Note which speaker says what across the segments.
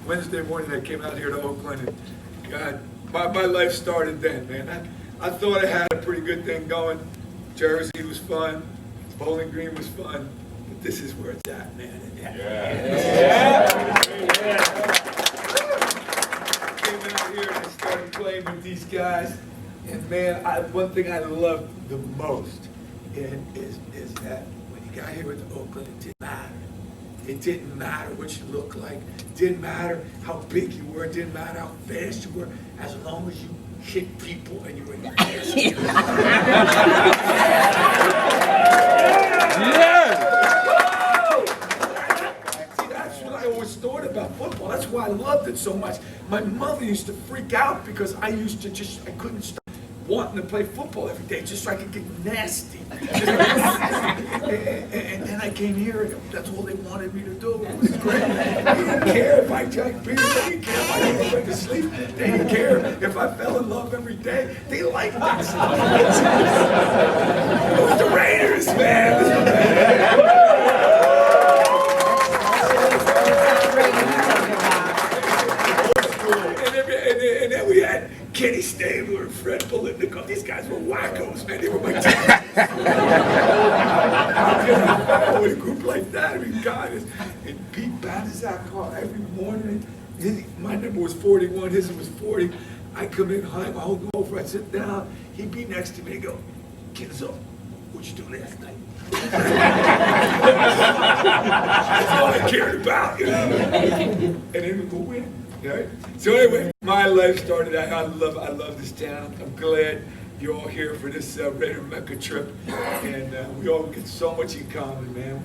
Speaker 1: Wednesday morning I came out here to Oakland, and God, my life started then, man. I thought I had a pretty good thing going. Jersey was fun, Bowling Green was fun, but this is where it's at, man. I came out here and I started playing with these guys, and man, one thing I loved the most is that when you got here with Oakland, it didn't matter. It didn't matter what you looked like. It didn't matter how big you were. It didn't matter how fast you were. As long as you hit people and you were in your ass. See, that's what I always thought about football. That's why I loved it so much. My mother used to freak out because I couldn't stop wanting to play football every day just so I could get nasty. And then I came here and that's all they wanted me to do. It was great. They didn't care if I drank beer. They didn't care if I didn't go to sleep. They didn't care if I fell in love every day. They liked that stuff. It was the Raiders, man. And then we had Kenny Stabler and Fred Politnikov. These guys were wackos, man. They were my teammates. With a group like that, I mean, God, and Pete Banaszak every morning. My number was 41, his was 40. I come in, high, my whole over, I sit down. He'd be next to me and go, Kenzo, what'd you do last night? That's all I cared about, you know. And then we go win. Right? So anyway, my life started. I love this town. I'm glad you're all here for this Raider Mecca trip, and we all get so much in common, man.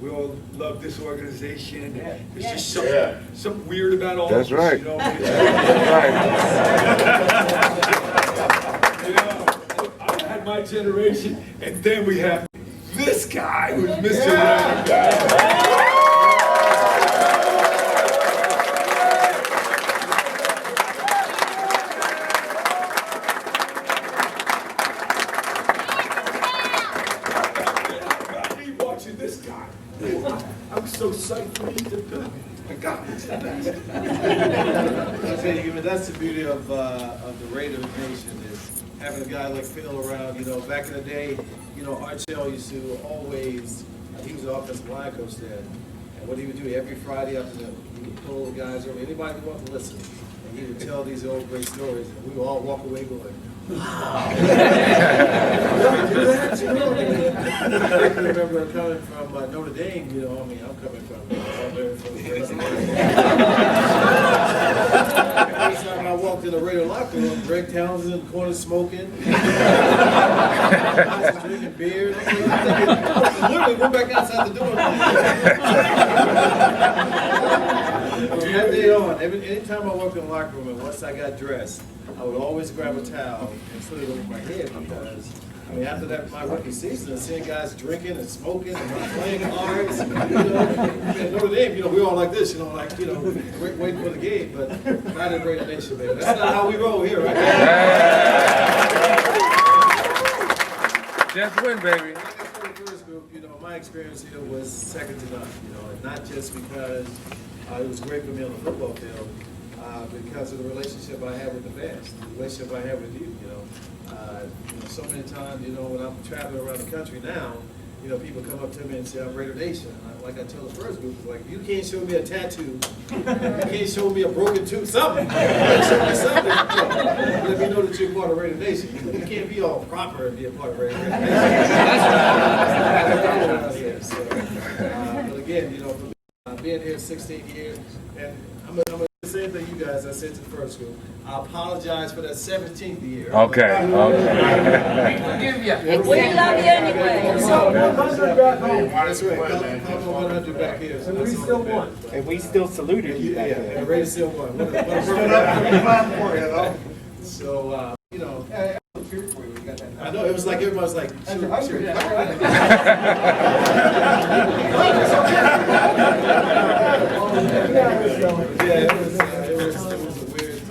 Speaker 1: We all love this organization. There's just something weird about all
Speaker 2: That's
Speaker 1: of us.
Speaker 2: right.
Speaker 1: You know?
Speaker 2: That's right.
Speaker 1: You know, I had my generation, and then we have this guy who's Mr. Raider. I'm so psyched for you to do it. My God, it's the best.
Speaker 3: That's the beauty of the Raider Nation is having a guy like Phil around. You know, back in the day, you know, Archell used to always, he was the offensive line coach then, and what he would do every Friday afternoon, he would pull the guys over, anybody who wanted to listen, and he would tell these old great stories, and we would all walk away going, wow. I remember coming from Notre Dame, you know, I mean, I'm coming from First time I walked in the Raider locker room, Greg Townsend in the corner smoking, I was drinking beer, literally went back outside the door. From that day on, anytime I walked in the locker room and once I got dressed, I would always grab a towel and put it over my head because, I mean, after that, my rookie season, seeing guys drinking and smoking and not playing cards, you know, and Notre Dame, you know, we all like this, you know, like, you know, waiting for the game, but not a Raider Nation, baby. That's not how we roll here, right?
Speaker 2: Just win, baby.
Speaker 3: Like I said, the first group, you know, my experience here was second to none, you know, and not just because it was great for me on the football field, because of the relationship I have with the fans, the relationship I have with you, you know. So many times, you know, when I'm traveling around the country now, you know, people come up to me and say, I'm Raider Nation. Like I tell the first group, like, you can't show me a tattoo, you can't show me a broken tooth, something. You can't show me something. Let me know that you're part of Raider Nation. You can't be all proper and be a part of Raider Nation. But again, you know, being here 16 years, and I'm gonna say the same thing you guys I said to the first group. I apologize for that 17th year.
Speaker 2: Okay.
Speaker 4: We forgive you. We love you anyway.
Speaker 3: So 100 back home. That's right. Couple 100 back here. So we still won.
Speaker 5: And we still saluted you back
Speaker 3: Yeah,
Speaker 5: there.
Speaker 3: Raiders still won. So, you know, I know it was like everybody was like, sure. Yeah, it was a weird.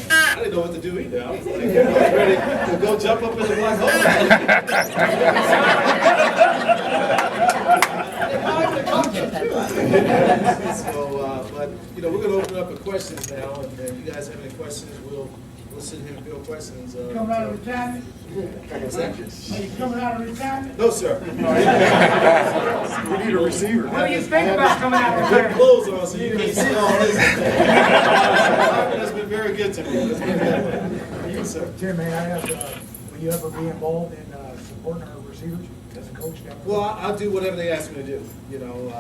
Speaker 3: I didn't know what to do either. I was like, ready to go jump up in the black hole. But you know, we're going to open up for questions now, and if you guys have any questions, we'll sit here and field questions.
Speaker 2: Coming out of retirement?
Speaker 3: What's that?
Speaker 2: Are you coming out of retirement?
Speaker 3: No, sir.
Speaker 5: We need a receiver.
Speaker 2: What do you think about coming out of
Speaker 3: Put
Speaker 2: retirement?
Speaker 3: clothes on so you can see all this. That's been very good to me. That's been good. Yes, sir.
Speaker 6: Tim, may I ask, will you ever be involved in supporting our receivers as a coach down there?
Speaker 3: Well, I'll do whatever they ask me to do. You know,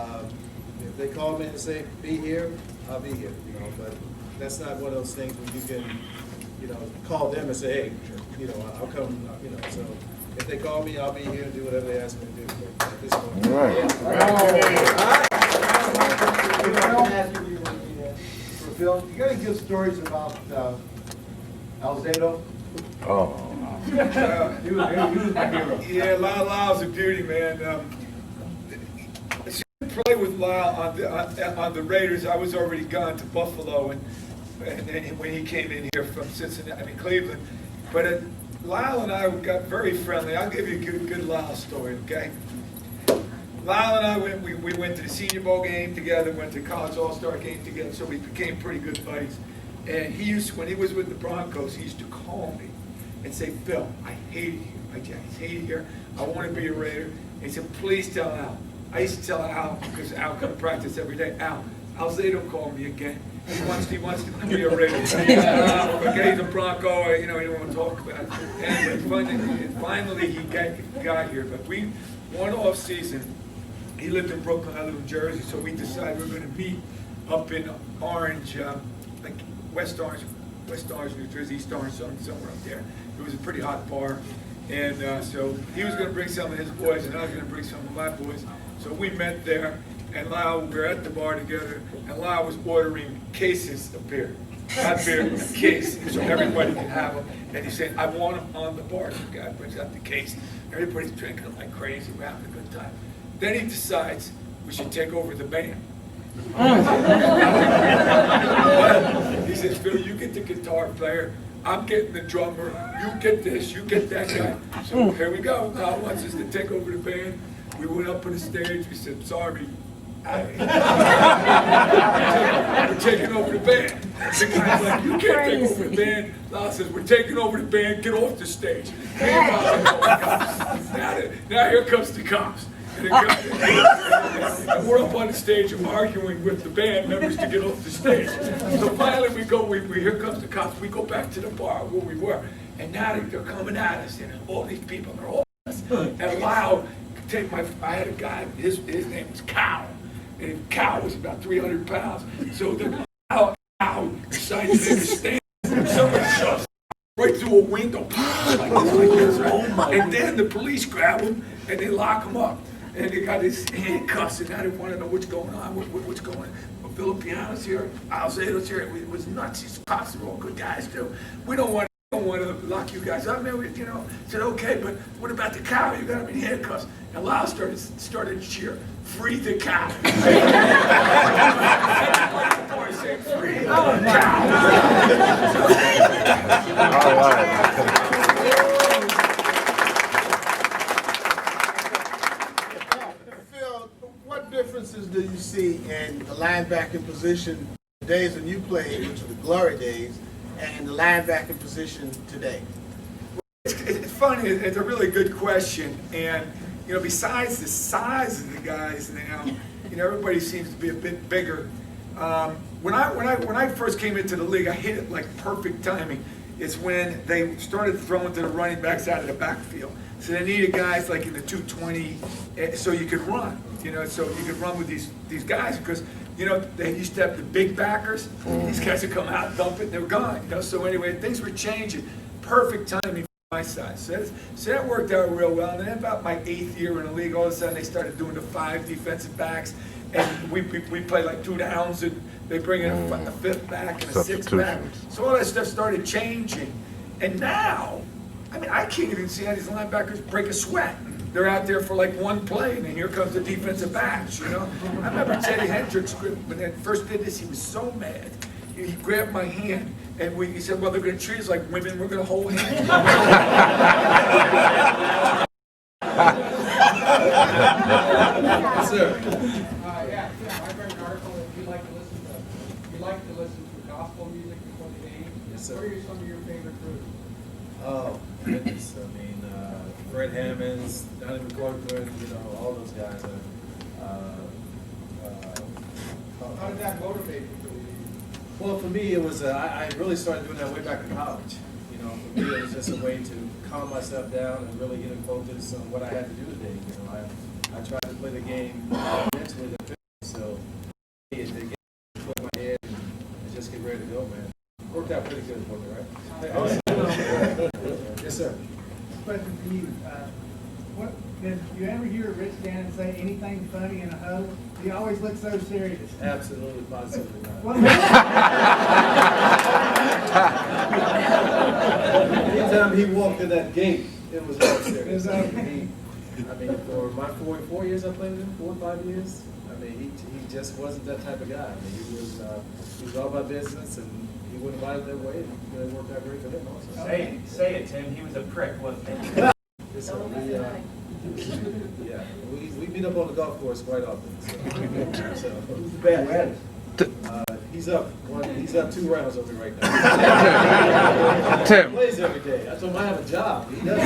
Speaker 3: if they call me and say, be here, I'll be here, you know, but that's not one of those things where you can, you know, call them and say, hey, you know, I'll come, you know, so if they call me, I'll be here and do whatever they ask me to do. But at this point,
Speaker 7: For Phil, you got any good stories about Alzado?
Speaker 1: Oh.
Speaker 7: He was my hero.
Speaker 1: Yeah, Lyle's a beauty, man. I should play with Lyle on the Raiders. I was already gone to Buffalo, and when he came in here from Cleveland. But Lyle and I got very friendly. I'll give you a good Lyle story, okay? Lyle and I we went to the Senior Bowl game together, went to college All-Star game together, so we became pretty good buddies. And when he was with the Broncos, he used to call me and say, Phil, I hate it here. I just hate it here. I want to be a Raider. And he said, please tell Al. I used to tell Al, because Al come to practice every day, Alzado called me again. He wants to be a Raider. Okay, he's a Bronco, you know, he don't want to talk about it. Anyway, finally he got here. But one off season, he lived in Brooklyn, I live in Jersey, so we decided we were going to meet up in Orange, like West Orange, New Jersey, East Orange, somewhere up there. It was a pretty hot bar. And so he was going to bring some of his boys, and I was going to bring some of my boys. So we met there, and Lyle, we were at the bar together, and Lyle was ordering cases of beer. Not beer, a case, so everybody can have them. And he said, I want them on the bar. So the guy brings out the case. Everybody's drinking them like crazy. We're having a good time. Then he decides we should take over the band. He says, Phil, you get the guitar player, I'm getting the drummer, you get this, you get that guy. So here we go. Lyle wants us to take over the band. We went up on the stage, we said, sorry. We're taking over the band. The guy's like, you can't take over the band. Lyle says, we're taking over the band, get off the stage. Now here comes the cops. And we're up on the stage arguing with the band members to get off the stage. So finally here comes the cops. We go back to the bar where we were. And now they're coming at us, and all these people, they're all us. And Lyle, I had a guy, his name was Cow. And Cow was about 300 pounds. So the Cow decided to make a stand. Somebody shoves right through a window, like this, right? And then the police grab him, and they lock him up. And they got his handcuffs, and I didn't want to know what's going on, what's going on. Well, Villapiano's here, Alzado's here. It was nuts. These cops are all good guys, too. We don't want to lock you guys up. Man, you know, said, okay, but what about the cow? You got him in handcuffs. And Lyle started to cheer, free the cow. Say, free the cow.
Speaker 5: All right.
Speaker 7: What differences do you see in the linebacking position, the days when you played, which were the glory days, and the linebacking position today?
Speaker 1: It's funny. It's a really good question. And, you know, besides the size of the guys now, you know, everybody seems to be a bit bigger. When I first came into the league, I hit it like perfect timing. It's when they started throwing to the running backs out of the backfield. So they needed guys like in the 220, so you could run. You know, so you could run with these guys because, you know, they used to have the big backers. These guys would come out, dump it, and they were gone. You know, so anyway, things were changing. Perfect timing for my size. So that worked out real well. And then about my 8th year in the league, all of a sudden they started doing the 5 defensive backs, and we play like 2 downs, and they bring in a 5th back and a 6th back. So all that stuff started changing. And now, I mean, I can't even see how these linebackers break a sweat. They're out there for like one play, and then here comes the defensive backs, you know? I remember Teddy Hendricks, when they first did this, he was so mad. He grabbed my hand, and he said, well, they're going to treat us like women, we're going to hold hands.
Speaker 3: Yes, sir.
Speaker 6: Hi,
Speaker 2: gospel music before the game.
Speaker 3: Yes, sir.
Speaker 2: What are some of your favorite groups?
Speaker 3: Oh, goodness. I mean, Fred Hammonds, Donnie McClurkin, all those guys.
Speaker 2: How did that motivate you for the
Speaker 3: Well, for me, it was, I really started doing that way back in college. For me, it was just a way to calm myself down and really get focused on what I had to do today. I tried to play the game mentally to fit, so the game put my head and just get ready to go, man. Worked out pretty good for me, right? Yes, sir.
Speaker 2: question for you? Did you ever hear Rich Gannon say anything funny in a huddle? He always looks so serious.
Speaker 3: Absolutely, positively not. Anytime he walked in that gate, it was all serious. I mean, for my 4 years I played with him, 4 or 5 years, he just wasn't that type of guy. He was all about business, and he went about it that way, and it worked out great for him also.
Speaker 8: Say it, Tim. He was a prick, wasn't he?
Speaker 3: Yeah, we meet up on the golf course quite often. So
Speaker 8: Bad.
Speaker 3: he's up 2 rounds over me right now.
Speaker 5: Tim.
Speaker 3: He plays every day. I told him I have a job. He doesn't.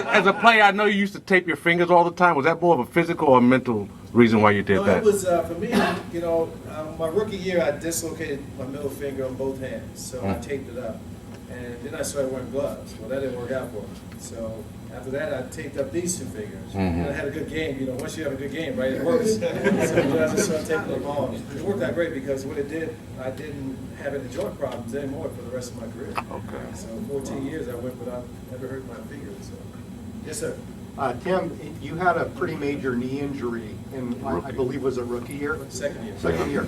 Speaker 5: As a player, I know you used to tape your fingers all the time. Was that more of a physical or mental reason why you did
Speaker 3: No,
Speaker 5: that?
Speaker 3: it was for me. My rookie year, I dislocated my middle finger on both hands, so I taped it up, and then I started wearing gloves. Well, that didn't work out for me. So after that, I taped up these 2 fingers. And I had a good game. Once you have a good game, right, it works. So I just started taping them on. It worked out great because what it did, I didn't have any joint problems anymore for the rest of my career.
Speaker 5: Okay.
Speaker 3: So 14 years I went without ever hurting my finger. So yes, sir.
Speaker 9: Tim, you had a pretty major knee injury in, I believe, was it rookie year?
Speaker 3: Second year.
Speaker 9: Second year.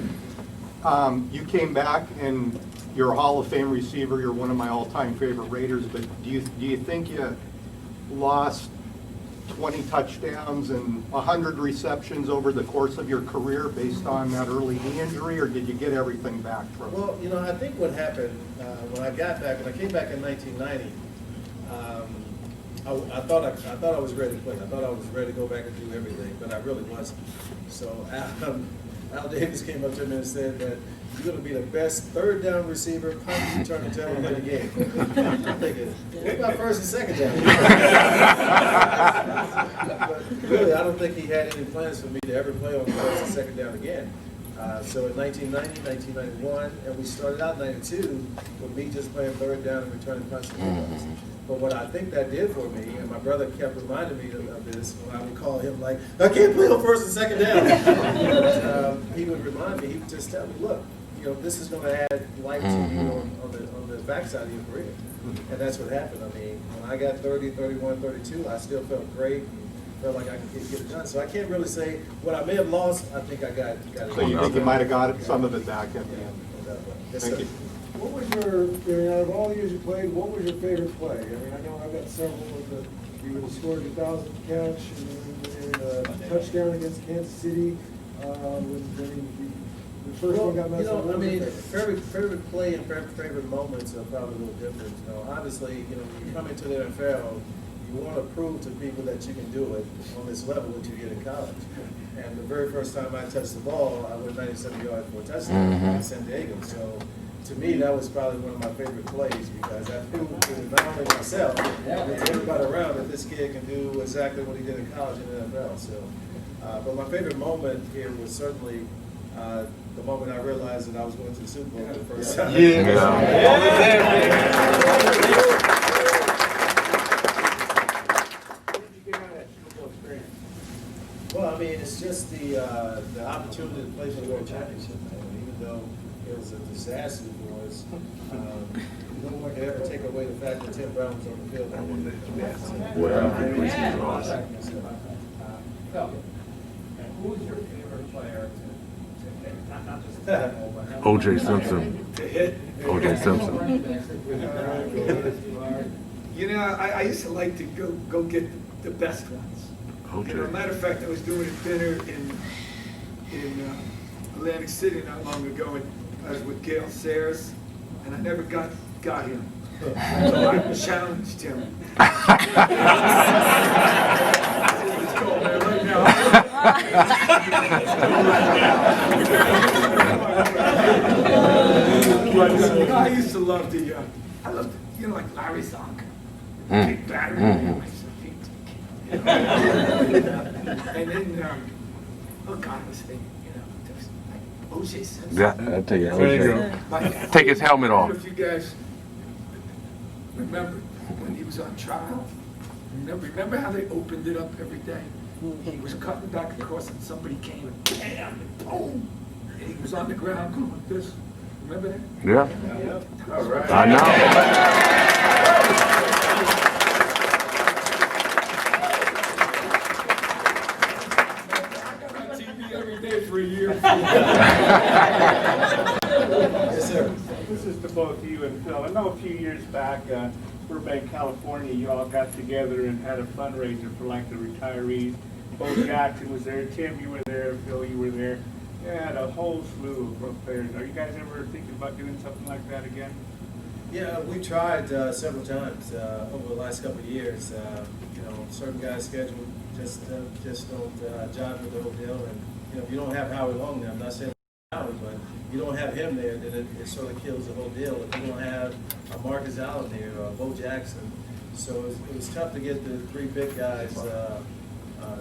Speaker 9: You came back and you're a Hall of Fame receiver. You're one of my all-time favorite Raiders. But do you think you lost 20 touchdowns and 100 receptions over the course of your career based on that early knee injury, or did you get everything back from it?
Speaker 3: Well, I think what happened when I came back in 1990. I thought I was ready to play. I thought I was ready to go back and do everything, but I really wasn't. So Al Davis came up to me and said that you're going to be the best 3rd down receiver, punt return, and tell him to win the game. I'm thinking, what about 1st and 2nd down? But really, I don't think he had any plans for me to ever play on 1st and 2nd down again. So in 1990, 1991, and we started out in 92 with me just playing 3rd down and returning punts and kickoffs. But what I think that did for me, and my brother kept reminding me of this, when I would call him like, I can't play on 1st and 2nd down. He would remind me, he would just tell me, look, this is going to add life to you on the backside of your career. And that's what happened. When I got 30, 31, 32, I still felt great. Felt like I could get it done. So I can't really say what I may have lost. I think I got it.
Speaker 9: So you think you might have got some of it back at the end?
Speaker 3: Yes,
Speaker 9: Thank
Speaker 3: sir.
Speaker 9: you.
Speaker 6: What was out of all the years you played, what was your favorite play? I know I've got several of you would have scored your 1,000th catch, and then a touchdown against Kansas City, the first one got messed up.
Speaker 3: Favorite play and favorite moments are probably a little different. Obviously, when you come into the NFL, you want to prove to people that you can do it on this level that you get in college. And the very first time I touched the ball, I went 97 yards for a touchdown in San Diego. So to me, that was probably one of my favorite plays because I proved to not only myself, but to everybody around that this kid can do exactly what he did in college and the NFL. So, but my favorite moment here was certainly the moment I realized that I was going to the Super Bowl for the first time. Well, it's just the opportunity to play for the World Championship, man. Even though it was a disaster for us, no one could ever take away the fact that Tim Brown was on the field.
Speaker 8: Who was your favorite player not just
Speaker 5: O.J. Simpson. O.J. Simpson.
Speaker 1: I used to like to go get the best ones.
Speaker 5: Okay.
Speaker 1: Matter of fact, I was doing a dinner in Atlantic City not long ago, and I was with Gail Sayers, and I never got him. So I challenged him. Let's go, man, right now. But I used to love the, I loved, like Larry Zonk. Big battery. And then, oh God, what's his name? There was like O.J. Simpson.
Speaker 5: Yeah, I'll tell you.
Speaker 1: There you go.
Speaker 5: Take his helmet
Speaker 1: I don't know
Speaker 5: off.
Speaker 1: if you guys remember when he was on trial. Remember how they opened it up every day? He was cutting back across and somebody came and bam, and boom, and he was on the ground going like this. Remember that?
Speaker 5: Yeah.
Speaker 1: All right.
Speaker 5: I know.
Speaker 1: Every day for a year.
Speaker 3: Yes, sir.
Speaker 8: This is to both you and Phil. I know a few years back, Burbank, California, you all got together and had a fundraiser for like the retirees. Bo Jackson was there, Tim, you were there, Phil, you were there. You had a whole slew of players. Are you guys ever thinking about doing something like that again?
Speaker 3: Yeah, we've tried several times over the last couple of years. Certain guys' schedule just don't jive with the whole deal. And if you don't have Howie Long there, I'm not saying Howie, but you don't have him there, then it sort of kills the whole deal. If you don't have Marcus Allen there or Bo Jackson, so it was tough to get the three big guys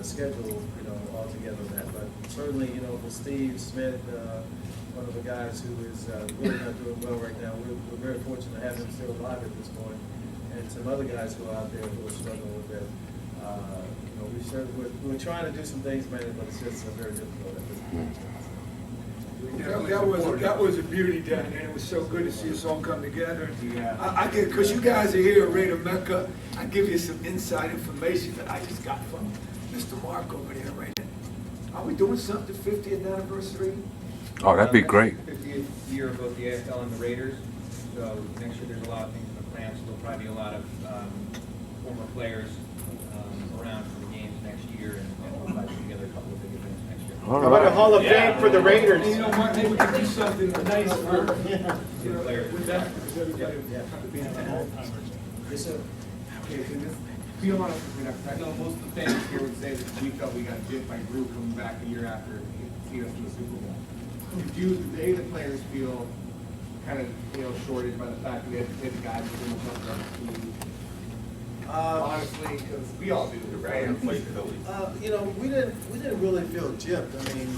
Speaker 3: scheduled, all together on that. But certainly, with Steve Smith, one of the guys who is really not doing well right now, we're very fortunate to have him still alive at this point, and some other guys who are out there who are struggling with it. We're trying to do some things, man, but it's just very difficult at this point.
Speaker 1: That was a beauty down there. It was so good to see us all come together.
Speaker 8: Yeah.
Speaker 1: I get, because you guys are here at Raider Mecca, I give you some inside information that I just got from Mr. Mark over there right now. Are we doing something 50th anniversary?
Speaker 5: Oh, that'd be great.
Speaker 10: 50th year of both the AFL and the Raiders. So next year there's a lot of things in the plans. So there'll probably be a lot of former players around for the games next year, and we'll probably put together a couple of big events next year.
Speaker 5: All
Speaker 9: How about a
Speaker 5: right.
Speaker 9: Hall of Fame for the Raiders?
Speaker 1: You know what, maybe we could do something nice for, with that, because everybody would have to be in that.
Speaker 3: Yes, sir.
Speaker 11: Okay, so this, I know most of the fans here would say that we felt we got gypped by Drew coming back a year after seeing us in the Super Bowl. Did the players feel kind of, shorted by the fact that they had guys who didn't jump on the team? Honestly, because we all do, right?
Speaker 3: We didn't really feel gypped. I mean,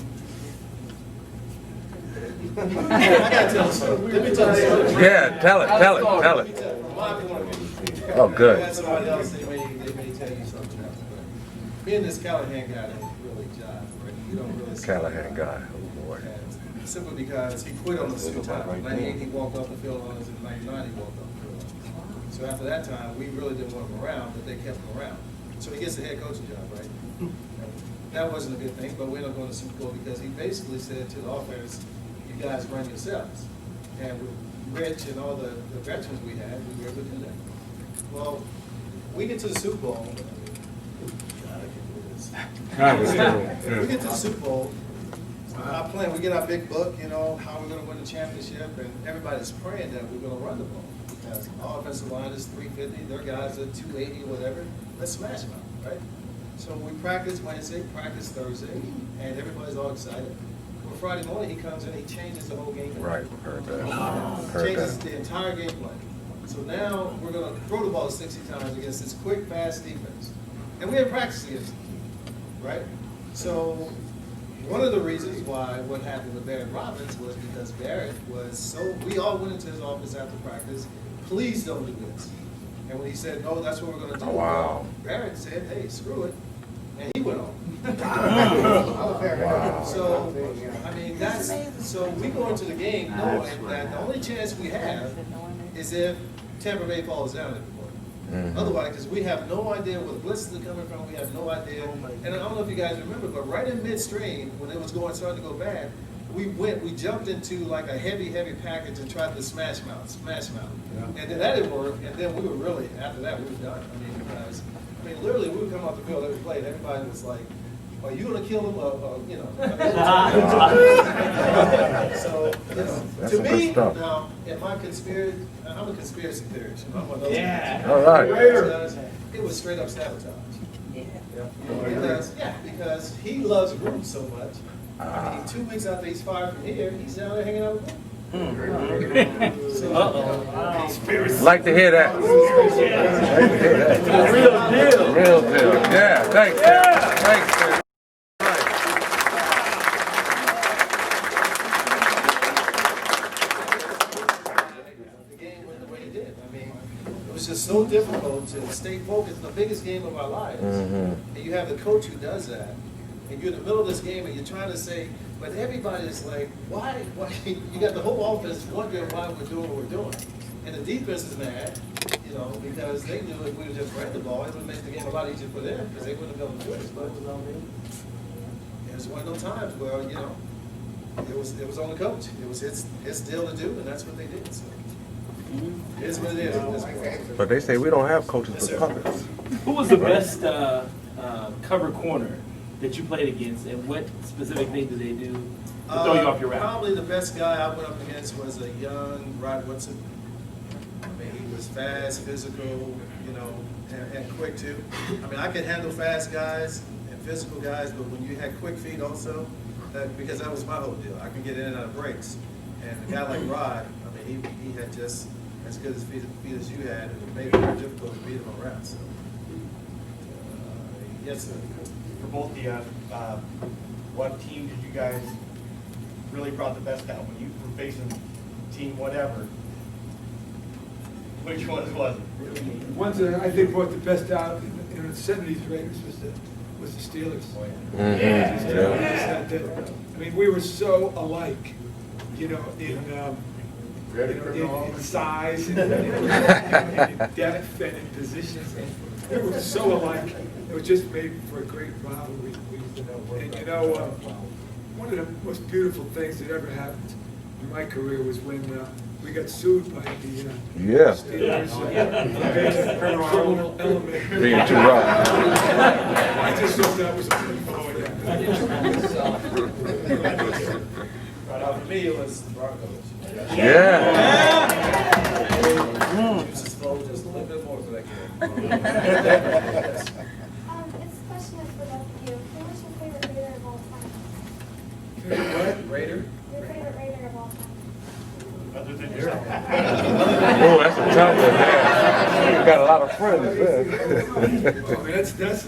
Speaker 3: I gotta tell the story. Let me tell the story.
Speaker 5: Yeah, tell it.
Speaker 3: From my point of view.
Speaker 5: Oh, good.
Speaker 3: If you had somebody else, they may tell you something else. But me and this Callahan guy don't really jive. Right? You don't really see
Speaker 5: Callahan guy, oh boy.
Speaker 3: And simply because he quit on us 2 times. In 98 he walked off the field on us, in 99 he walked off the field on us. So after that time, we really didn't want him around, but they kept him around. So he gets the head coaching job, right? And that wasn't a good thing, but we ended up going to Super Bowl because he basically said to the offense, you guys run yourselves. And with Rich and all the veterans we had, we were able to do that. Well, we get to the Super Bowl. God, I can't believe this. We get to the Super Bowl. Our plan, we get our big book, how we're going to win the championship, and everybody's praying that we're going to run the ball. Because our offensive line is 350, their guys are 280 or whatever. Let's smash them out, right? So we practice Wednesday, practice Thursday, and everybody's all excited. Well, Friday morning, he comes in, he changes the whole game plan.
Speaker 5: Right, heard that.
Speaker 3: Changes the entire game plan. So now we're going to throw the ball 60 times against this quick, fast defense. And we haven't practiced against it, right? So one of the reasons why what happened with Barrett Robbins was because Barrett was we all went into his office after practice, please don't do this. And when he said, no, that's what we're going to do.
Speaker 5: Oh, wow.
Speaker 3: Barrett said, hey, screw it. And he went on.
Speaker 5: Wow.
Speaker 3: So, I mean, so we go into the game knowing that the only chance we have is if Tampa Bay falls down at the point. Otherwise, because we have no idea where the blitzes are coming from, we have no idea. And I don't know if you guys remember, but right in midstream, when it was starting to go bad, we jumped into like a heavy package and tried to smash mount. Yeah. And then that didn't work, and then we were really, after that, we were done. I mean, literally, we would come off the field every play, and everybody was like, are you going to kill him? So, to me, now, I'm a conspiracy theorist. I'm one of those guys.
Speaker 5: All right.
Speaker 3: It was straight up sabotage. Because he loves Groot so much. I mean, 2 weeks after he's fired from here, he's down there hanging out with him.
Speaker 5: Like to hear that. Real deal. Real deal. Yeah, thanks. Thanks, sir.
Speaker 3: The game went the way it did. I mean, it was just so difficult to stay focused, the biggest game of our lives. And you have the coach who does that, and you're in the middle of this game and you're trying to say, but everybody's like, why? You got the whole offense wondering why we're doing what we're doing. And the defense is mad, you know, because they knew if we would just ran the ball, it would make the game a lot easier for them, because they wouldn't have been able to do it as much. It was one of those times where, you know, it was on the coach. It was his deal to do, and that's what they did. So it is what it is at this point.
Speaker 5: But they say we don't have coaches for puppets.
Speaker 12: Who was the best cover corner that you played against, and what specific things did they do to throw you off your route?
Speaker 3: Probably the best guy I went up against was a young Rod Woodson. I mean, he was fast, physical, you know, and quick too. I mean, I could handle fast guys and physical guys, but when you had quick feet also, because that was my whole deal. I could get in and out of breaks. And a guy like Rod, I mean, he had just as good as feet as you had, and it made it very difficult to beat him on routes. So, yes, sir.
Speaker 11: For both of you, what team did you guys really brought the best out when you were facing team whatever? Which ones was it?
Speaker 1: Ones that I think brought the best out in the '70s Raiders was the Steelers. I mean, we were so alike, you know, in size and in depth and in positions. We were so alike. It was just made for a great rivalry. And you know, one of the most beautiful things that ever happened in my career was when we got sued by the Steelers. Criminal element.
Speaker 5: Being too rough.
Speaker 1: I just thought that was a
Speaker 3: For me, it was Broncos.
Speaker 5: Yeah.
Speaker 3: Just a little bit more for that game.
Speaker 13: This question is for both of you. Who was your favorite Raider of all time?
Speaker 3: What? Raider?
Speaker 13: Your favorite Raider of all time?
Speaker 11: Other than yourself.
Speaker 5: Oh, that's a tough one there. You got a lot of friends there.
Speaker 1: I mean, that's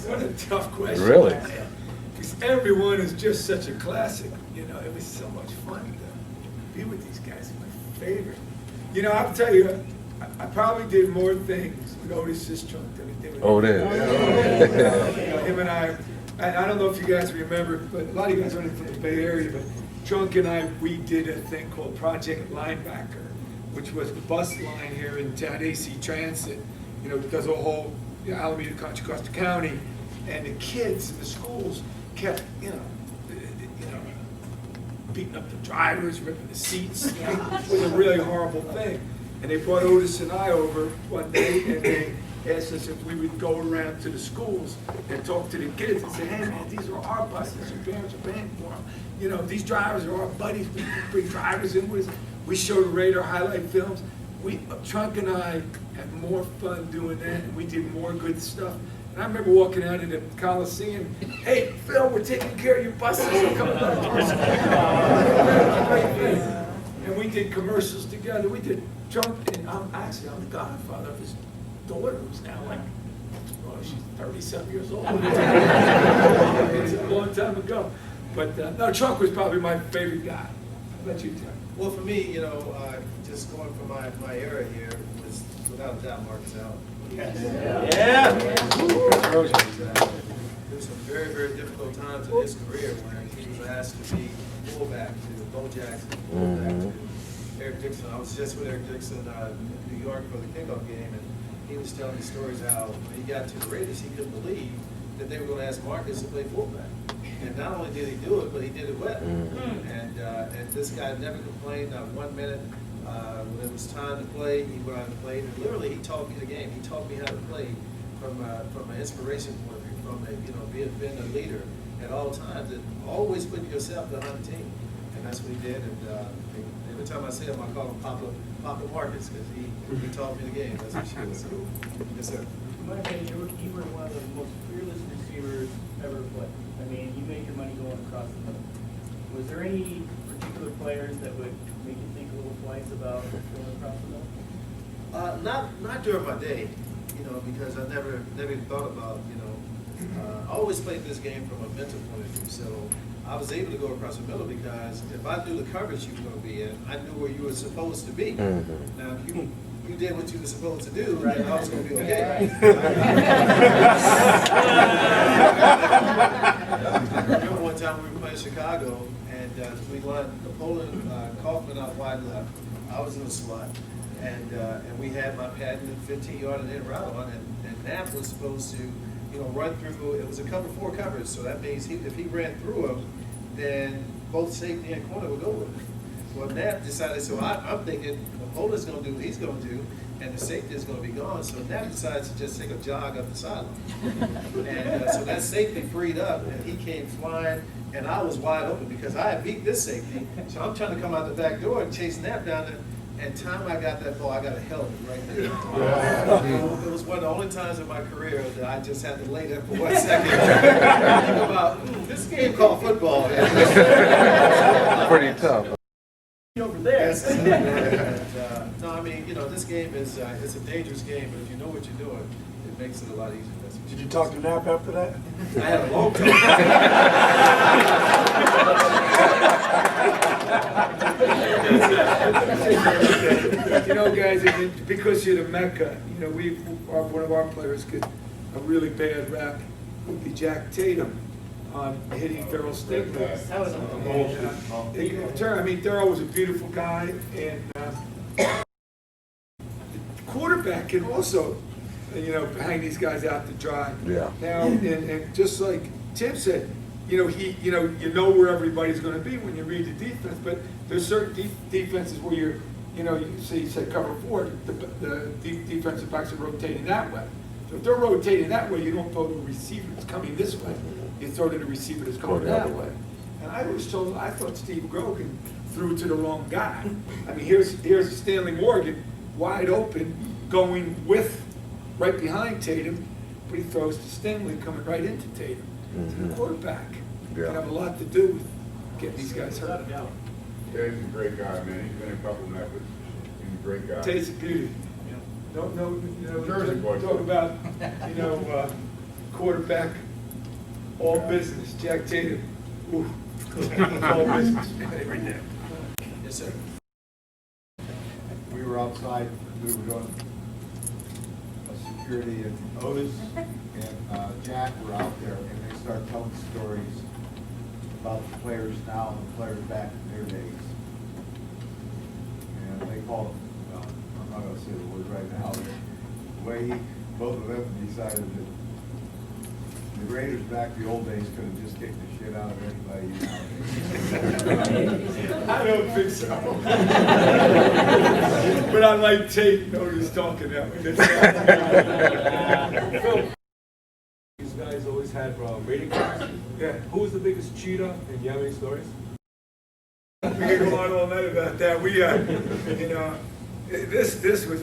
Speaker 1: what a tough question.
Speaker 5: Really?
Speaker 1: Because everyone is just such a classic. You know, it was so much fun to be with these guys. My favorite. You know, I'll tell you, I probably did more things with Otis Trunk than I did with him and I don't know if you guys remember, but a lot of you guys aren't from the Bay Area, but Trunk and I, we did a thing called Project Linebacker, which was the bus line here in town, AC Transit, you know, does a whole Alameda, Contra Costa County, and the kids in the schools kept, you know, beating up the drivers, ripping the seats. It was a really horrible thing. And they brought Otis and I over one day, and they asked us if we would go around to the schools and talk to the kids and say, hey man, these are our buses, your parents are paying for them. You know, these drivers are our buddies, we bring drivers in with us. We showed Raider highlight films. Trunk and I had more fun doing that, and we did more good stuff. And I remember walking out in the Coliseum, hey, Phil, we're taking care of your buses. We're coming back to us. And we did commercials together. We did Trunk, and I'm the godfather of his daughter, who's now like, well, she's 30-something years old. It's a long time ago. But no, Trunk was probably my favorite guy. How about you, Trunk?
Speaker 3: Well, for me, you know, just going from my era here was without a doubt Marcus Allen.
Speaker 12: Yeah.
Speaker 3: There were some very, very difficult times in his career when he was asked to be fullback to Bo Jackson, fullback to Eric Dixon. I was just with Eric Dixon in New York for the kickoff game, and he was telling me stories how when he got to the Raiders, he couldn't believe that they were going to ask Marcus to play fullback. And not only did he do it, but he did it well. And this guy never complained, not 1 minute. When it was time to play, he went out and played. And literally, he taught me the game. He taught me how to play from an inspiration point of view, from being a leader at all times, and always putting yourself behind the team. And that's what he did. And every time I see him, I call him Papa Marcus, because he taught me the game. That's what she was. So, yes, sir.
Speaker 12: In my opinion, you were one of the most fearless receivers ever played. I mean, you made your money going across the middle. Was there any particular particular players that would make you think a little twice about going across the middle?
Speaker 3: Not during my day, because I never even thought about, I always played this game from a mental point of view. So I was able to go across the middle because if I knew the coverage you were going to be in, I knew where you were supposed to be. Now, if you did what you were supposed to do, right, I was going to be okay. I remember one time we were playing Chicago, and we lined Napoleon Kaufman out wide left. I was in the slot. And we had my patented 15-yard and in route on, and Knapp was supposed to, run through. It was a cover 4 coverage, so that means if he ran through him, then both safety and corner would go with him. Well, Knapp decided. So I'm thinking Napoleon's going to do what he's going to do, and the safety is going to be gone. So Knapp decides to just take a jog up the sideline, and so that safety freed up, and he came flying. And I was wide open because I had beat this safety. So I'm trying to come out the back door and chase Knapp down there. And time I got that ball, I got a helmet right there. It was one of the only times in my career that I just had to lay there for 1 second. Think about this game called football.
Speaker 5: Pretty tough.
Speaker 12: Over there.
Speaker 3: No, I mean, this game is it's a dangerous game, but if you know what you're doing, it makes it a lot easier.
Speaker 6: Did you talk to Knapp after that?
Speaker 3: I had a long time.
Speaker 1: Guys, because you're the Mecca, one of our players get a really bad rap would be Jack Tatum on hitting Darryl Stingley. Darryl was a beautiful guy, and the quarterback can also, hang these guys out to dry.
Speaker 5: Yeah.
Speaker 1: Now, and just like Tim said, you know where everybody's going to be when you read the defense, but there's certain defenses where you said cover 4, the defensive backs are rotating that way. So if they're rotating that way, you don't throw to a receiver that's coming this way. You throw to the receiver that's coming that way. And I thought Steve Grogan threw to the wrong guy. I mean, here's Stanley Morgan wide open, going right behind Tatum, but he throws to Stingley coming right into Tatum. The quarterback can have a lot to do with getting these guys hurt.
Speaker 14: Yeah, he's a great guy, man. He's been in a couple Meccas. He's a great guy.
Speaker 1: Tate's a beauty.
Speaker 14: Jersey boy.
Speaker 1: Talk about, quarterback, all business. Jack Tatum, ooh, all business.
Speaker 3: Yes, sir.
Speaker 6: We were outside, we were doing a security, and Otis and Jack were out there, and they started telling stories about the players now and the players back in their days. And they called them, I'm not gonna say the word right now, but the way both of them decided that the Raiders back in the old days could have just kicked the shit out of anybody nowadays.
Speaker 1: I don't think so. But I like Tate, Otis talking that way.
Speaker 15: These guys always had rating cards.
Speaker 1: Yeah.
Speaker 15: Who was the biggest cheater, and do you have any stories?
Speaker 1: We could go on all night about that. We,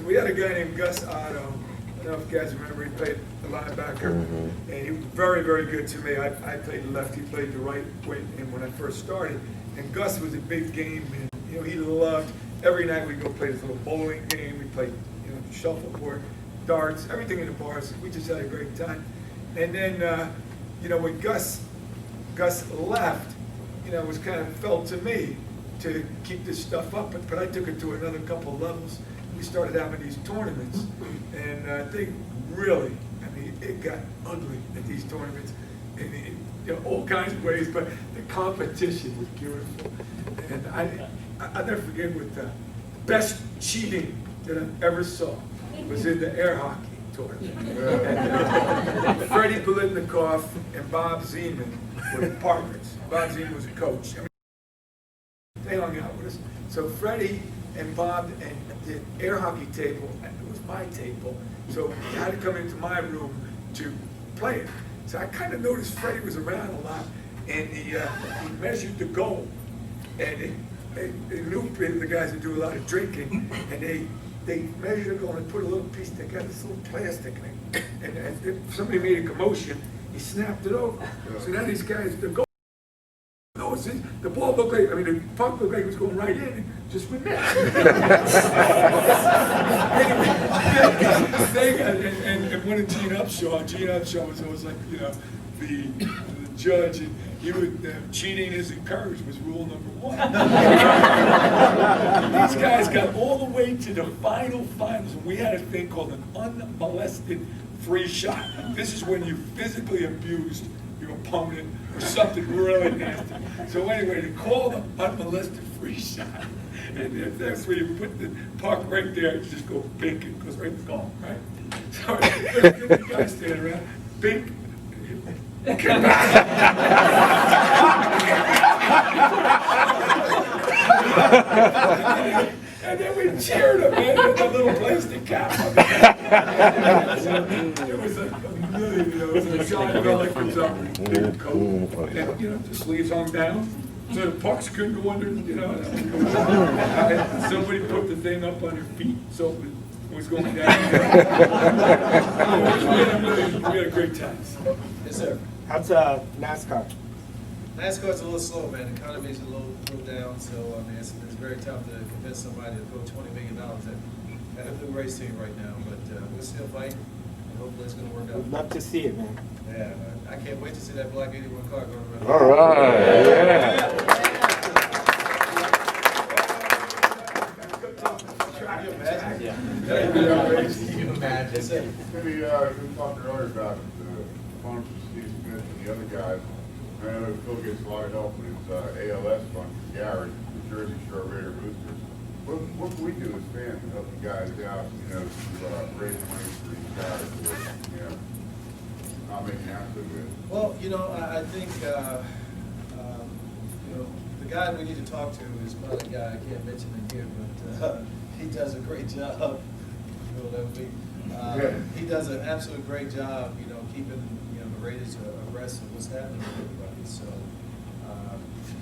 Speaker 1: we had a guy named Gus Otto. I don't know if you guys remember, he played the linebacker, and he was very, very good to me. I played left, he played the right wing, and when I first started, and Gus was a big game man. He loved, every night we'd go play this little bowling game, we played, shuffleboard, darts, everything in the bars. We just had a great time. And then, when Gus left, it was kind of felt to me to keep this stuff up, but I took it to another couple of levels. We started having these tournaments, and they really, it got ugly at these tournaments in all kinds of ways, but the competition was beautiful. And I'll never forget what the best cheating that I ever saw was in the air hockey tournament. Freddie Bolitnikoff and Bob Zeman were partners. Bob Zeman was a coach. They hung out with us. So Freddie and Bob and the air hockey table, it was my table, so he had to come into my room to play it. So I kind of noticed Freddie was around a lot, and he measured the goal. And the guys that do a lot of drinking, and they measured the goal and put a little piece, they got this little plastic thing. And if somebody made a commotion, he snapped it over. So now these guys, the goal knows See, the ball looked like, I mean, the puck looked like it was going right in, and just went there. And one of Gene Upshaw was always like, you know, the judge, and he would, cheating is encouraged was rule number 1. These guys got all the way to the finals, and we had a thing called an unmolested free shot. This is when you physically abused your opponent or something really nasty. So anyway, they call the unmolested free shot. And that's where you put the puck right there, you just go bink, it goes right in the goal, right? So the guys standing around, bink. And then we cheered him, man, with a little plastic cap. It was a million, you know, it was a giant fella comes up with a big coat, and, you know, the sleeves hung down, so the pucks couldn't go under, you know. And somebody put the thing up on their feet, so it was going down. We had a great time.
Speaker 3: Yes, sir.
Speaker 11: How's NASCAR?
Speaker 3: NASCAR's a little slow, man. The economy's a little down, so I mean, it's very tough to convince somebody to throw $20 million at a new race team right now. But we'll still fight, and hopefully it's going to work out.
Speaker 11: Would love to see it, man.
Speaker 3: Yeah, I can't wait to see that black 81 car going around.
Speaker 5: All right. Yeah.
Speaker 3: Can you imagine?
Speaker 14: Yeah.
Speaker 3: Can you imagine?
Speaker 14: Maybe we talked earlier about the performance of Steve Smith and the other guys. I know Phil gets a lot of help with his ALS fund from Garrett, the Jersey Shore Raider Boosters. What can we do as fans to help you guys out, you know, to raise money for these guys who are, you know, not making out so good?
Speaker 3: Well, you know, I think, you know, the guy we need to talk to is another guy I can't mention him here, but he does a great job. You know, he does an absolute great job, you know, keeping, you know, the Raiders abreast of what's happening with everybody. So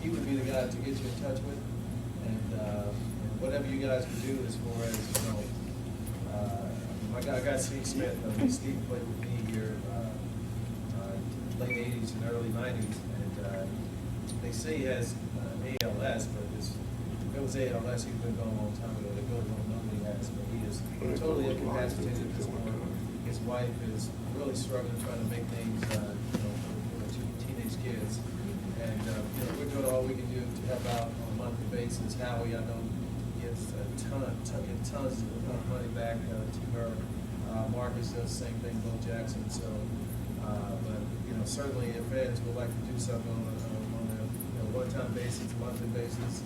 Speaker 3: he would be the guy to get you in touch with, and whatever you guys can do as far as, you know, I got Steve Smith. Steve played with me here late 80s and early 90s, and they say he has ALS, but if it was ALS, he'd been gone a long time ago. They really don't know what he has, but he is totally incapacitated at this point. His wife is really struggling trying to make things, you know, for teenage kids. And you know, we're doing all we can do to help out on a monthly basis. Howie, I know, gives tons of money back to her. Marcus does the same thing, Bo Jackson. So, but you know, certainly if fans would like to do something on a one-time basis, monthly basis,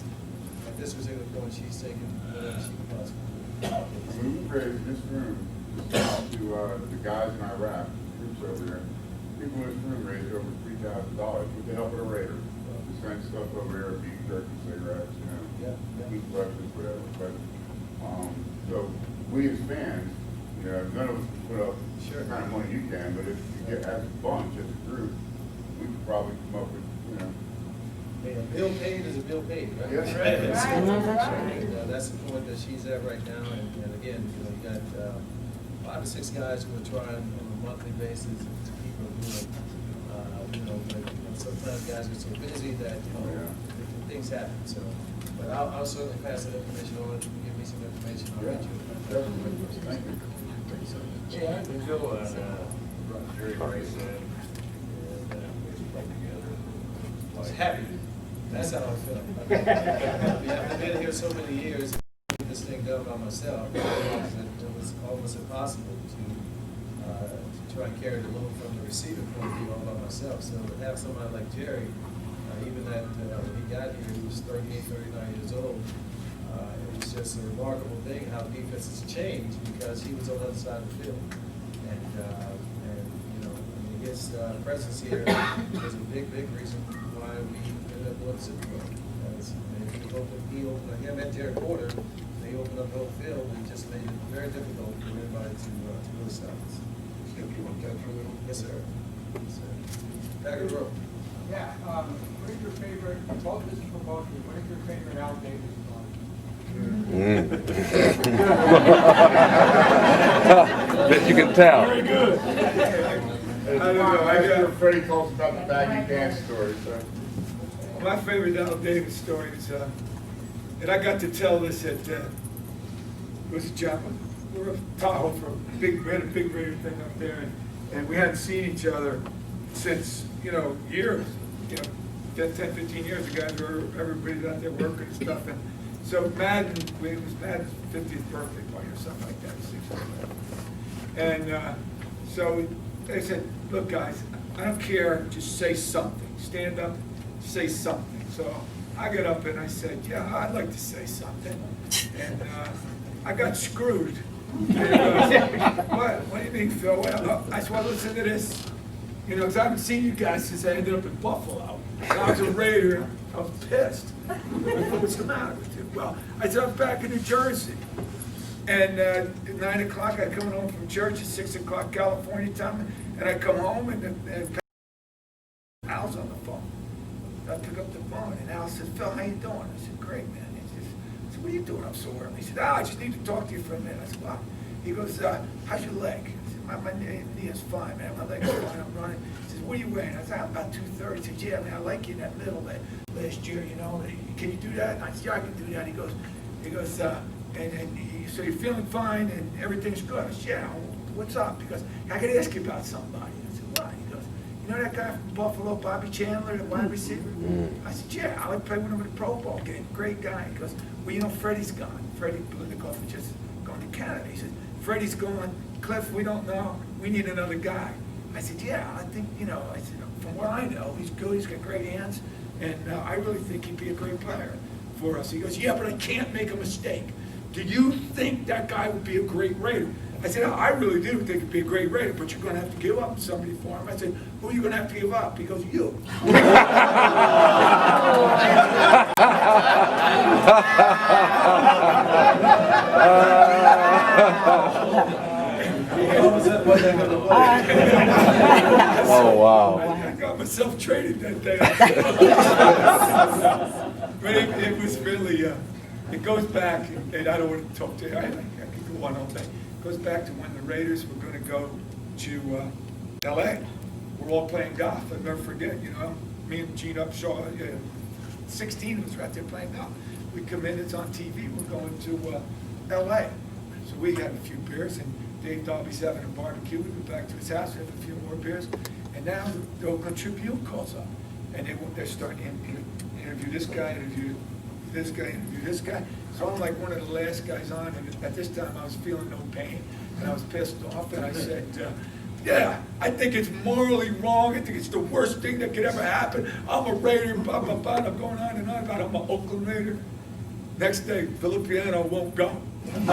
Speaker 3: at this particular point, she's taking whatever she can possibly do.
Speaker 14: When we raised in this room, just talk to the guys in Iraq, troops over there. People in this room raised over $3,000 with the help of the Raiders. To send stuff over there, beef jerky, cigarettes, you know, toothbrushes, whatever. But so we as fans, you know, none of us can put up the kind of money you can, but if you get as a bunch, as a group, we could probably come up with, you know.
Speaker 3: A bill paid is a bill paid, right?
Speaker 14: Yes.
Speaker 3: Right.
Speaker 14: That's
Speaker 3: Right. That's the point that she's at right now, and again, you know, you got 5 or 6 guys who are trying on a monthly basis to keep her doing, you know, but sometimes guys get so busy that, you know, things happen, so. But I'll certainly pass that information on. If you give me some information, I'll reach you.
Speaker 14: Thank you.
Speaker 15: Yeah, Phil and Jerry Grace said,
Speaker 3: I was happy. That's how I felt. I've been here so many years, and this thing done by myself. It was almost impossible to try and carry the load from the receiver point of view all by myself. So to have somebody like Jerry, even that when he got here, he was 38, 39 years old. It was just a remarkable thing how defenses changed because he was on the other side of the field. And you know, his presence here was a big reason why we ended up winning the Super Bowl. He opened him and Jared Porter. They opened up the whole field and just made it very difficult for everybody to really stop us. Yes, sir. Yes, sir. Back in the row.
Speaker 2: Yeah, what is your favorite, both this is for both of you, what is your favorite Al Davis song?
Speaker 5: Bet you can tell.
Speaker 14: Very good. I don't know. I hear Freddie talks about the baggy pants story. So.
Speaker 1: my favorite Al Davis story is, and I got to tell this at, was it John? We were at Tahoe for we had a big Raider thing up there, and we hadn't seen each other since, years, 10, 15 years. The guys were, everybody's out there working and stuff. And so Madden, it was Madden's 50th birthday party or something like that, 60th. And so they said, look guys, I don't care, just say something. Stand up, say something. So I got up and I said, yeah, I'd like to say something. And I got screwed. And he goes, what do you mean, Phil? Well, I said, well, listen to this. Because I haven't seen you guys since I ended up in Buffalo. I was a Raider. I was pissed. What's the matter with you? Well, I said, I'm back in New Jersey. And at 9 o'clock, I come home from church at 6 o'clock California time, and I come home, and Al's on the phone. I pick up the phone, and Al says, Phil, how you doing? I said, great, man. I said, what are you doing up so early? He said, I just need to talk to you for a minute. I said, wow. He goes, how's your leg? I said, my knee is fine, man. My leg's fine. I'm running. He says, what are you weighing? I said, I'm about 230. He said, yeah, man, I like you in that middle last year, Can you do that? And I said, yeah, I can do that. He goes, so you're feeling fine and everything's good? I said, yeah, what's up? He goes, I got to ask you about somebody. I said, what? He goes, you know that guy from Buffalo, Bobby Chandler, the wide receiver? I said, yeah, I like playing with him in the Pro Bowl game. Great guy. He goes, well, Freddie's gone. Freddie Blitnikoff is just going to Canada. He said, Freddie's gone. Cliff, we don't know. We need another guy. I said, yeah, I think, I said, from what I know, he's good. He's got great hands. And I really think he'd be a great player for us. He goes, yeah, but I can't make a mistake. Do you think that guy would be a great Raider? I said, I really do think he'd be a great Raider, but you're going to have to give up somebody for him. I said, who are you going to have to give up? He goes, you.
Speaker 5: Oh, wow.
Speaker 1: I got myself traded that day. But it was really, it goes back, and I don't want to talk to you, I could go on all day. It goes back to when the Raiders were going to go to L.A. We're all playing golf. I'll never forget, me and Gene Upshaw, 16 of us right there playing golf. We come in, it's on TV, we're going to L.A. So we had a few beers, and Dave Darby's having a barbecue. We go back to his house, we have a few more beers, and now the Oakland Tribune calls up, and they're starting to interview this guy, interview this guy, interview this guy. So I'm like one of the last guys on, and at this time I was feeling no pain, and I was pissed off, and I said, yeah, I think it's morally wrong. I think it's the worst thing that could ever happen. I'm a Raider, blah, blah, blah. I'm going on and on about I'm an Oakland Raider. Next day, Villapiano won't go. And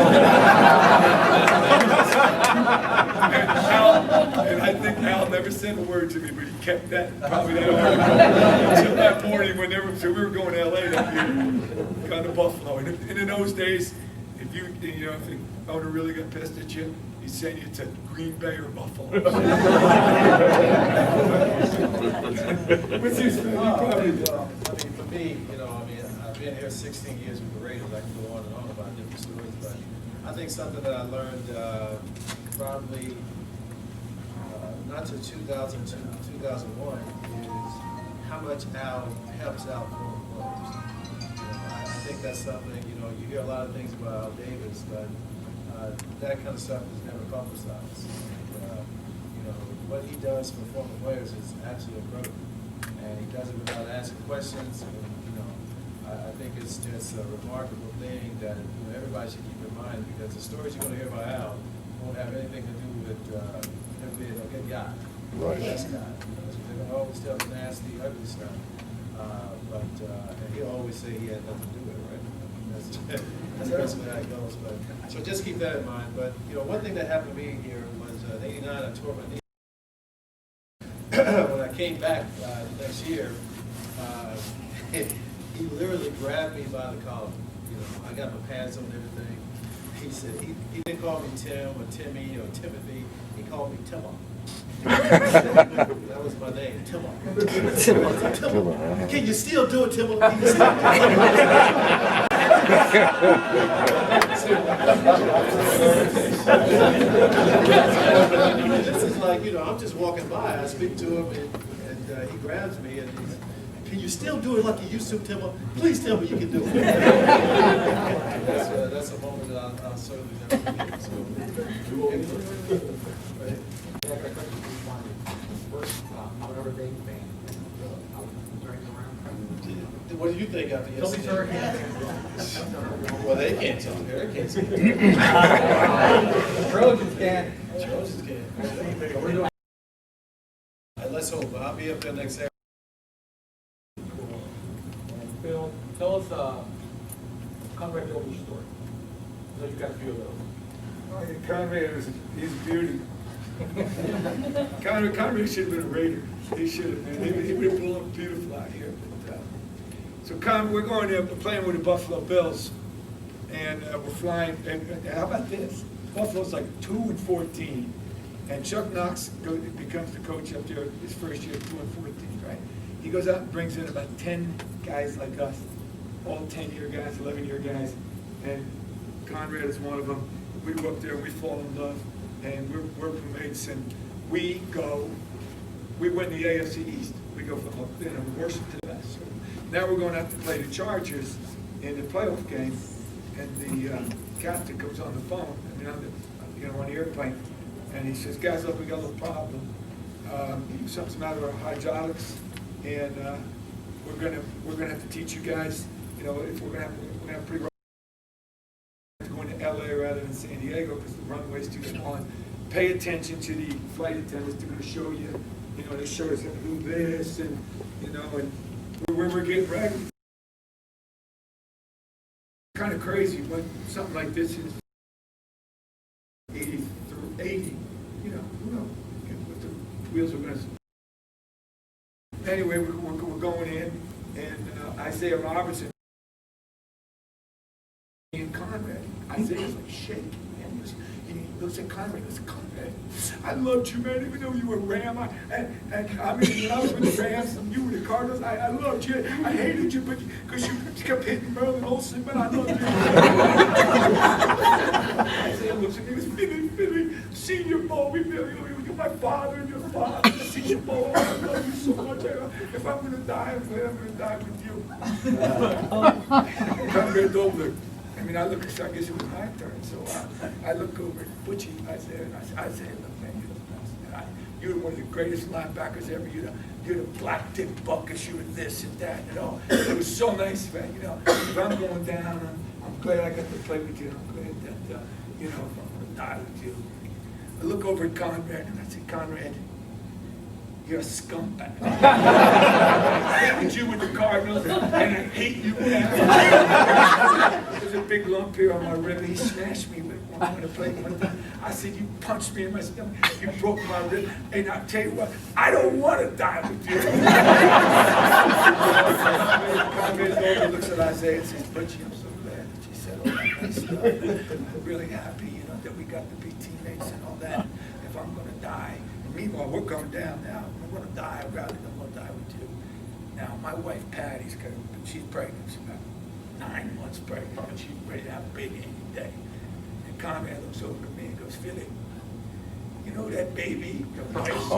Speaker 1: I think Al never said a word to me, but he kept that, probably that until that morning when we were going to L.A. that year, gone to Buffalo. And in those days, if the owner really got pissed at you, he'd send you to Green Bay or Buffalo. What's his probably?
Speaker 3: Well, for me, I've been here 16 years with the Raiders. I can go on and on about different stories, but I think something that I learned probably not to 2002, 2001 is how much Al helps out former players. I think that's something, you hear a lot of things about Al Davis, but that kind of stuff is never publicized. What he does for former players is absolutely incredible. And he does it without asking questions. And, I think it's just a remarkable thing that everybody should keep in mind, because the stories you're going to hear about Al won't have anything to do with him being a good guy,
Speaker 5: right.
Speaker 3: The best guy. They're going to always tell the nasty, ugly stuff. And he'll always say he had nothing to do with it, right? That's basically how it goes. But so just keep that in mind. But one thing that happened to me here was in '89 I tore my knee. When I came back the next year, he literally grabbed me by the collar. I got my pads on and everything. He said he didn't call me Tim or Timmy or Timothy. He called me Timmo. That was my name, Timmo. Timmo. Can you still do it, Timmo? Can you still This is like, I'm just walking by. I speak to him, and he grabs me, and he can you still do it like you used to, Timber? Please tell me you can do it. That's a moment that I'll certainly never forget. So, what do you think after yesterday? Well, they can't tell me. They can't tell me.
Speaker 11: Trojans can.
Speaker 3: Trojans can. Let's hope. I'll be up there next Saturday.
Speaker 11: Phil, tell us Conrad Gilbert's story. So you got a few of those.
Speaker 1: Oh, yeah, Conrad he's a beauty. Conrad should have been a Raider. He should have been. He would have blown beautiful out here. But, so we're going there, we're playing with the Buffalo Bills, and we're flying. And how about this? Buffalo's like 2-14, and Chuck Knox becomes the coach up there his first year, 2-14, right? He goes out and brings in about 10 guys like us, all 10-year guys, 11-year guys, and Conrad is one of them. We go up there and we fall in love, and we're roommates, and we win the AFC East. We go from worst to the best. So now we're going to have to play the Chargers in the playoff game, and the captain comes on the phone. I mean, on the airplane, and he says, "Guys, look, we got a little problem. Something's the matter with our hydraulics, and we're gonna have to teach you guys. You know, if we're gonna have pretty rough going to LA rather than San Diego because the runway's too small. And pay attention to the flight attendants. They're going to show you. You know, they show us how to do this, and and we're getting ready. Kind of crazy when something like this is 80 through 80. You know, what the wheels are going to. Anyway, we're going in, and Isaiah Robertson and Conrad. Isaiah's like shaking, man. He looks at Conrad and goes, "Conrad, I loved you, man, even though you were a Ram. I mean, when I was with the Rams and you were the Cardinals, I loved you. I hated you, but because you kept hitting Merlin Olsen, but I loved you." Isaiah looks at me and goes, "Billy, Senior Bowl, you're my father and your father, Senior Bowl. I love you so much. If I'm going to die, I'm going to die with you." Conrad over. I mean, I guess it was my turn, so I look over at Butchie, Isaiah, and I say, "Look, man, you're the best. You're one of the greatest linebackers ever. You're the black Dick Buckus. You're this and that, and all." It was so nice, man. If I'm going down, I'm glad I got to play with you. I'm glad that, if I'm going to die with you. I look over at Conrad, and I say, "Conrad, you're a scumbag. I hated you with the Cardinals, and I hate you now." There's a big lump here on my rib. He smashed me with one when I played one time. I said, "You punched me in my stomach. You broke my rib. And I'll tell you what, I don't want to die with you." Conrad looks at Isaiah and says, "Butchie, I'm so glad that you said all that nice stuff. I'm really happy, that we got to be teammates and all that. If I'm going to die." Meanwhile, we're going down now. I'm going to die. I'm going to die with you. Now, my wife, Patty's she's pregnant. She's about 9 months pregnant, and she's ready to have a baby any day. And Conrad looks over at me and goes, "Philly, you know that baby your wife's